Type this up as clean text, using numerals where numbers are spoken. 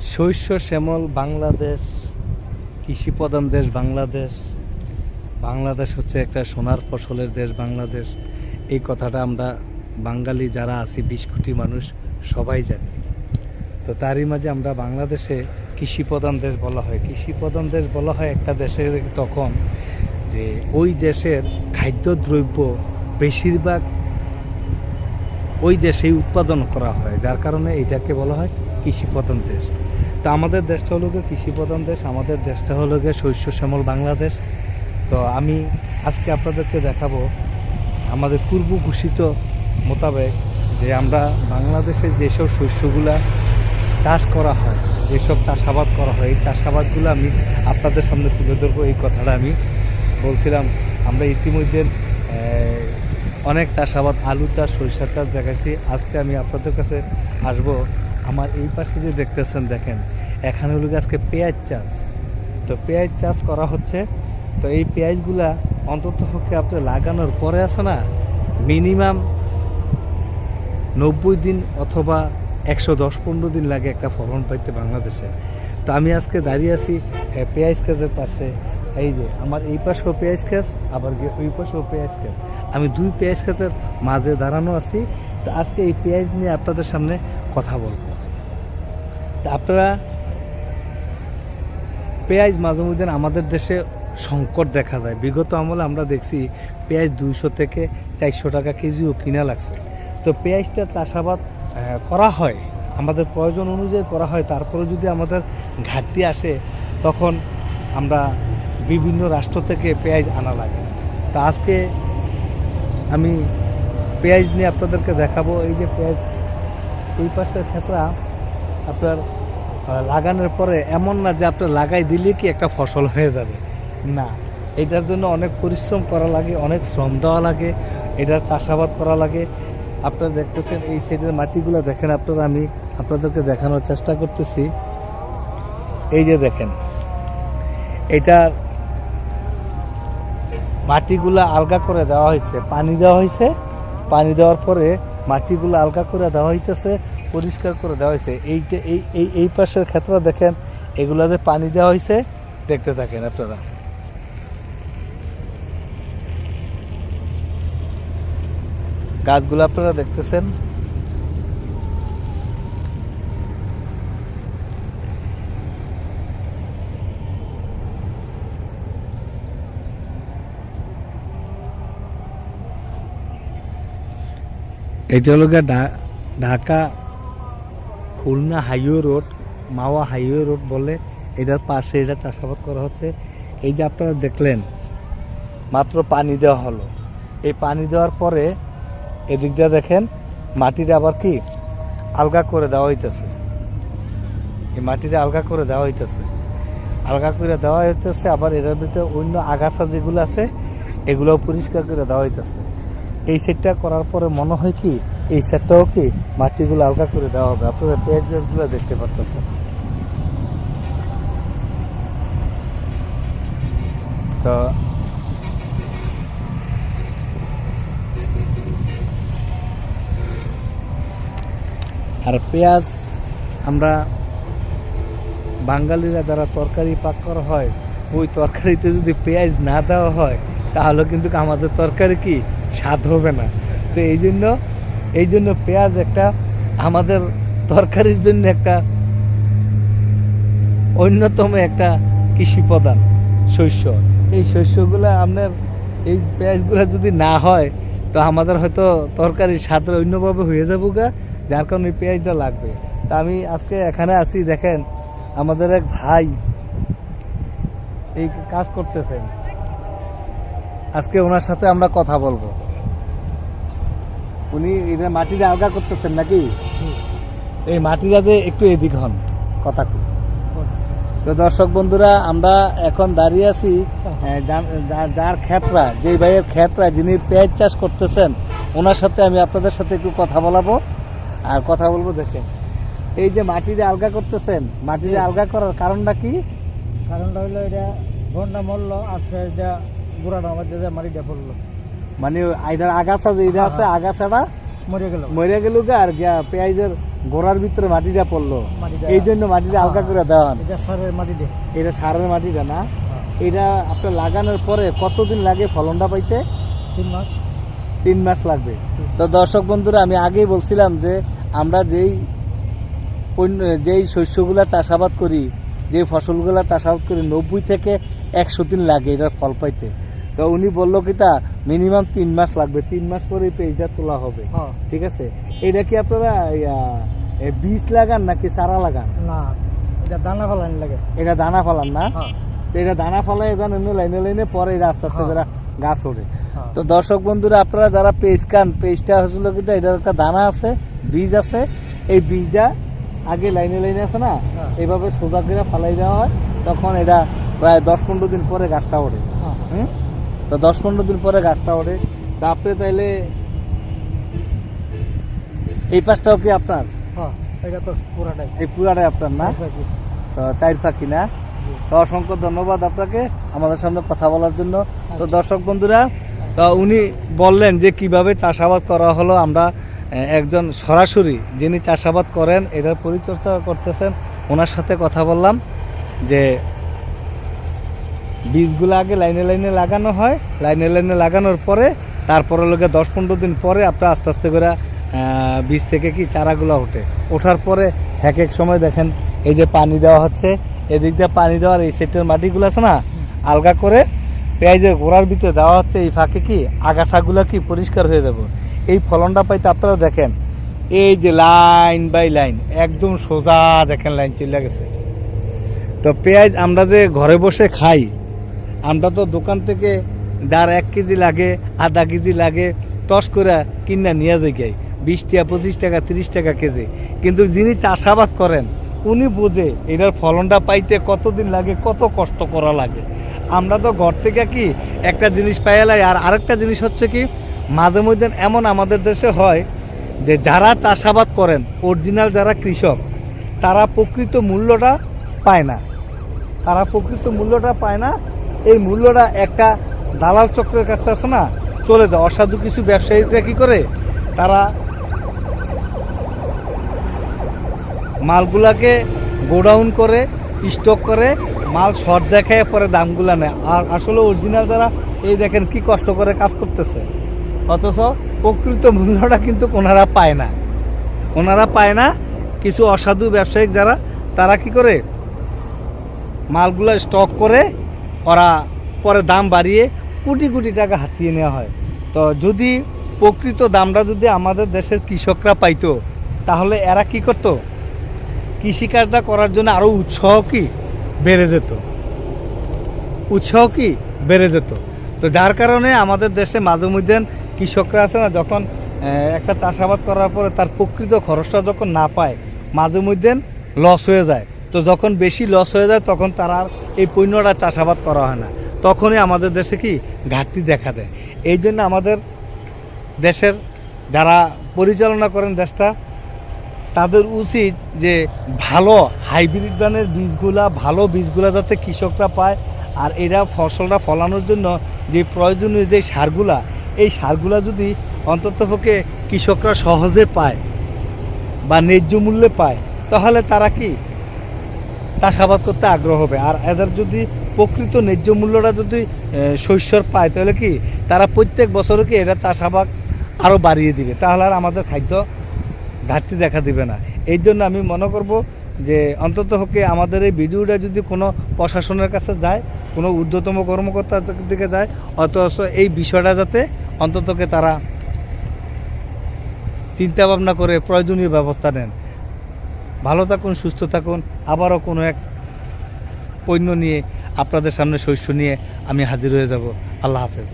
শস্য শ্যামল বাংলাদেশ, কৃষি প্রধান দেশ বাংলাদেশ। বাংলাদেশ হচ্ছে একটা সোনার ফসলের দেশ বাংলাদেশ। এই কথাটা আমরা বাঙালি যারা আছি 20 কোটি মানুষ সবাই জানি। তো তারই মাঝে আমরা বাংলাদেশে কৃষি প্রধান দেশ বলা হয়। কৃষি প্রধান দেশ বলা হয় একটা দেশের তখন যে ওই দেশের খাদ্যদ্রব্য বেশিরভাগ ওই দেশেই উৎপাদন করা হয়, যার কারণে এটাকে বলা হয় কৃষি প্রধান দেশ। তো আমাদের দেশটা হলো গিয়ে কৃষি প্রধান দেশ, আমাদের দেশটা হলো গিয়ে শস্য শ্যামল বাংলাদেশ। তো আমি আজকে আপনাদেরকে দেখাবো আমাদের পূর্ব ঘোষিত মোতাবেক যে আমরা বাংলাদেশে যেসব শস্যগুলা চাষ করা হয়, যেসব চাষাবাদ করা হয়, এই চাষাবাদগুলো আমি আপনাদের সামনে তুলে ধরবো। এই কথাটা আমি বলছিলাম, আমরা ইতিমধ্যে অনেক চাষাবাদ, আলু চাষ, সরিষা চাষ দেখাচ্ছি। আজকে আমি আপনাদের কাছে আসব। আমার এই পাশে যে দেখতেছেন, দেখেন এখানে হলো আজকে পেঁয়াজ চাষ। তো পেঁয়াজ চাষ করা হচ্ছে। তো এই পেঁয়াজগুলা অন্তত পক্ষে আপনি লাগানোর পরে আছে না, মিনিমাম 90 দিন অথবা 110-15 দিন লাগে একটা ফলন পাইতে বাংলাদেশে। তো আমি আজকে দাঁড়িয়ে আছি পেঁয়াজ গাছের পাশে। এই যে আমার এই পাশেও পেঁয়াজ গাছ, আবার ওই পাশেও পেঁয়াজ গাছ। আমি দুই পেঁয়াজ গাছের মাঝে দাঁড়ানো আছি। তো আজকে এই পেঁয়াজ নিয়ে আপনাদের সামনে কথা বলবো। তা আপনারা পেঁয়াজ মাঝে মধ্যে আমাদের দেশে সংকট দেখা যায়। বিগত আমলে আমরা দেখছি পেঁয়াজ 200 থেকে 400 টাকা কেজিও কিনা লাগছে। তো পেঁয়াজটা চাষাবাদ করা হয়, আমাদের প্রয়োজন অনুযায়ী করা হয়। তারপরে যদি আমাদের ঘাটতি আসে তখন আমরা বিভিন্ন রাষ্ট্র থেকে পেঁয়াজ আনা লাগে। তো আজকে আমি পেঁয়াজ নিয়ে আপনাদেরকে দেখাবো। এই যে পেঁয়াজ, এই পাশের ক্ষেত্রে আপনার লাগানোর পরে এমন না যে আপনার লাগাই দিলে কি একটা ফসল হয়ে যাবে, না। এটার জন্য অনেক পরিশ্রম করা লাগে, অনেক শ্রম দেওয়া লাগে, এটার চাষাবাদ করা লাগে। আপনারা দেখতেছেন এই সাইডের মাটিগুলো দেখেন আপনারা, আমি আপনাদেরকে দেখানোর চেষ্টা করতেছি। এই যে দেখেন, এটার মাটিগুলা আলগা করে দেওয়া হয়েছে, পানি দেওয়া হয়েছে। পানি দেওয়ার পরে মাটিগুলো আলগা করে দেওয়া হইতেছে, পরিষ্কার করে দেওয়া হয়েছে। এইটা এই পাশের ক্ষেত্রে দেখেন, এগুলাতে পানি দেওয়া হয়েছে। দেখতে থাকেন আপনারা। গাছগুলো আপনারা দেখতেছেন। এটা হলো ঢাকা খুলনা হাইওয়ে রোড, মাওয়া হাইওয়ে রোড বলে। এটার পাশে এটা চাষাবাদ করা হচ্ছে। এই যে আপনারা দেখলেন মাত্র পানি দেওয়া হলো। এই পানি দেওয়ার পরে এদিক দিয়ে দেখেন মাটিটা আবার কি আলগা করে দেওয়া হইতেছে। এই মাটিটা আলগা করে দেওয়া হইতেছে, আলগা করে দেওয়া হইতেছে। আবার এটার ভিতরে অন্য আগাছা যেগুলো আছে এগুলোও পরিষ্কার করে দেওয়া হইতেছে। এই সেটটা করার পরে মনে হয় কি এই সেটটাও কি মাটিগুলো আলগা করে দেওয়া হবে। আপনারা পেঁয়াজ গাছগুলো দেখতে পারতেছেন। তো আর পেঁয়াজ আমরা বাঙালিরা যারা তরকারি পাক করা হয়, ওই তরকারিতে যদি পেঁয়াজ না দেওয়া হয় তাহলে কিন্তু আমাদের তরকারি কি স্বাদ হবে না। তো এই জন্য পেঁয়াজ একটা আমাদের তরকারির জন্য একটা অন্যতম একটা কৃষি প্রধান শস্য। এই শস্যগুলো আপনার এই পেঁয়াজগুলো যদি না হয় তো আমাদের হয়তো তরকারির স্বাদ অন্যভাবে হয়ে যাবো গা, যার কারণে পেঁয়াজটা লাগবে। তা আমি আজকে এখানে আছি, দেখেন আমাদের এক ভাই এই কাজ করতেছেন। আজকে ওনার সাথে আমরা কথা বলবো। উনি এটা মাটিটা আলগা করতেছেন নাকি? এই মাটিটা যে একটু এদিক হন কথা। তো দর্শক বন্ধুরা, আমরা এখন দাঁড়িয়ে আছি যার ক্ষেত্রা, যে ভাইয়ের ক্ষেত্রা, যিনি পেঁয়াজ চাষ করতেছেন, ওনার সাথে আমি আপনাদের সাথে একটু কথা বলাবো আর কথা বলবো। দেখেন এই যে মাটিটা আলগা করতেছেন, মাটিটা আলগা করার কারণটা কি? কারণটা হলো এটা বন্যা মরলো আর এটা গোড়াটা মধ্যে যে মাটিটা পড়লো, মানে এটার আগাছা যে এটা আছে আগাছাটা মরে গেল গা। আর পেঁয়াজের গোড়ার ভিতরে মাটিটা পড়লো, মাটিটা এই জন্য মাটিটা হালকা করে দেওয়ান। এটা সারের মাটি দিয়ে। এটা সারের মাটিটা না? হ্যাঁ। এটা আপনার লাগানোর পরে কতদিন লাগে ফলনটা পাইতে? 3 মাস। 3 মাস লাগবে। জি। তো দর্শক বন্ধুরা, আমি আগেই বলছিলাম যে আমরা যেই শস্যগুলা চাষাবাদ করি, যে ফসলগুলা চাষাবাদ করি, 90 থেকে 100 দিন লাগে এটার ফল পাইতে। তো উনি বললো কি তা মিনিমাম 3 মাস লাগবে, 3 মাস পরে এই পেঁয়াজটা তোলা হবে। হ্যাঁ। ঠিক আছে, এটা কি আপনারা বীজ লাগান নাকি চারা লাগান? না, এটা দানা ফলানি লাগে। এটা দানা ফলান না? হ্যাঁ। তো এটা দানা ফলাই দেন লাইনে লাইনে, পরে এটা আস্তে আস্তে হ্যাঁ। করে গাছ ওঠে। হ্যাঁ। তো দর্শক বন্ধুরা, আপনারা যারা পেঁয়াজ খান, পেঁয়াজটা হচ্ছিল কিন্তু এটার একটা দানা আছে, বীজ আছে। এই বীজটা আগে লাইনে লাইনে আছে না, হ্যাঁ। এইভাবে সোজা করে ফালাই দেওয়া হয়, তখন এটা প্রায় 10-15 দিন পরে গাছটা ওঠে। হ্যাঁ। হুম, তো 10-15 দিন পরে গাছটা ওঠে। তা আপনি তাইলে এই পাশটাও কি আপনার? হ্যাঁ, এটা তো পুরাটাই। এই পুরাটাই আপনার না? চার পাখি। তো 4 পাখি না? জি। তো অসংখ্য ধন্যবাদ আপনাকে আমাদের সামনে কথা বলার জন্য। তো দর্শক বন্ধুরা, তো উনি বললেন যে কিভাবে চাষাবাদ করা হলো। আমরা একজন সরাসরি যিনি চাষাবাদ করেন, এটার পরিচর্যা করতেছেন, ওনার সাথে কথা বললাম যে বীজগুলো আগে লাইনে লাইনে লাগানো হয়, লাইনে লাইনে লাগানোর পরে তারপরে লোকে 10-15 দিন পরে আপনার আস্তে আস্তে করে বীজ থেকে কি চারাগুলো ওঠে। ওঠার পরে এক এক সময় দেখেন এই যে পানি দেওয়া হচ্ছে, এদিক দিয়ে পানি দেওয়ার এই সেটের মাটিগুলো আছে না, আলগা করে পেঁয়াজের গোড়ার ভিতরে দেওয়া হচ্ছে। এই ফাঁকে কি আগাছাগুলো কি পরিষ্কার হয়ে যাব। এই ফলনটা পাইতে আপনারা দেখেন এই যে লাইন বাই লাইন একদম সোজা দেখেন লাইন চলে গেছে। তো পেঁয়াজ আমরা যে ঘরে বসে খাই, আমরা তো দোকান থেকে যার 1 কেজি লাগে, আধা কেজি লাগে, টস করে কিনা নিয়ে যাই 20 টাকা, 25 টাকা, 30 টাকা কেজি। কিন্তু যিনি চাষাবাদ করেন উনি বোঝে এটার ফলনটা পাইতে কতদিন লাগে, কত কষ্ট করা লাগে। আমরা তো ঘর থেকে কি একটা জিনিস পাইলাই। আর আরেকটা জিনিস হচ্ছে কি, মাঝে মধ্যে এমন আমাদের দেশে হয় যে যারা চাষাবাদ করেন, অরিজিনাল যারা কৃষক, তারা প্রকৃত মূল্যটা পায় না। তারা প্রকৃত মূল্যটা পায় না। এই মূল্যটা একটা দালাল চক্রের কাছে আছে না, চলে যায়। অসাধু কিছু ব্যবসায়ীরা কি করে, তারা মালগুলাকে গোডাউন করে, স্টক করে, মাল শর্ট দেখায়, পরে দামগুলা নেয়। আর আসলে অরিজিনাল যারা এই দেখেন কি কষ্ট করে কাজ করতেছে, অথচ প্রকৃত মূল্যটা কিন্তু ওনারা পায় না। ওনারা পায় না। কিছু অসাধু ব্যবসায়িক যারা, তারা কি করে মালগুলো স্টক করে, ওরা পরে দাম বাড়িয়ে কোটি কোটি টাকা হাতিয়ে নেওয়া হয়। তো যদি প্রকৃত দামটা যদি আমাদের দেশের কৃষকরা পাইতো, তাহলে এরা কি করত, কৃষিকাজটা করার জন্য আরও উৎসাহ কি বেড়ে যেত, উৎসাহ কি বেড়ে যেত। তো যার কারণে আমাদের দেশে মাঝে মধ্যে কৃষকরা আছে না, যখন একটা চাষাবাদ করার পরে তার প্রকৃত খরচটা যখন না পায়, মাঝে মধ্যে লস হয়ে যায়। তো যখন বেশি লস হয়ে যায়, তখন তারা আর এই পণ্যটা চাষাবাদ করা হয় না। তখনই আমাদের দেশে কি ঘাটতি দেখা দেয়। এই জন্য আমাদের দেশের যারা পরিচালনা করেন দেশটা, তাদের উচিত যে ভালো হাইব্রিড ধানের বীজগুলা, ভালো বীজগুলা যাতে কৃষকরা পায়। আর এরা ফসলটা ফলানোর জন্য যে প্রয়োজনীয় যে সারগুলা, এই সারগুলা যদি অন্ততপক্ষে কৃষকরা সহজে পায় বা ন্যায্য মূল্যে পায়, তাহলে তারা কি চাষাবাদ করতে আগ্রহ হবে। আর এদের যদি প্রকৃত ন্যায্য মূল্যটা যদি শস্যর পায়, তাহলে কি তারা প্রত্যেক বছরও কি এটা চাষাবাদ আরও বাড়িয়ে দিবে। তাহলে আর আমাদের খাদ্য ঘাটতি দেখা দিবে না। এই জন্য আমি মনে করব যে অন্ততপক্ষে আমাদের এই ভিডিওটা যদি কোনো প্রশাসনের কাছে যায়, কোনো ঊর্ধ্বতম কর্মকর্তার দিকে যায়, অথচ এই বিষয়টা যাতে অন্ততকে তারা চিন্তা ভাবনা করে প্রয়োজনীয় ব্যবস্থা নেন। ভালো থাকুন, সুস্থ থাকুন। আবারও কোনো এক পণ্য নিয়ে আপনাদের সামনে শস্য নিয়ে আমি হাজির হয়ে যাব। আল্লাহ হাফেজ।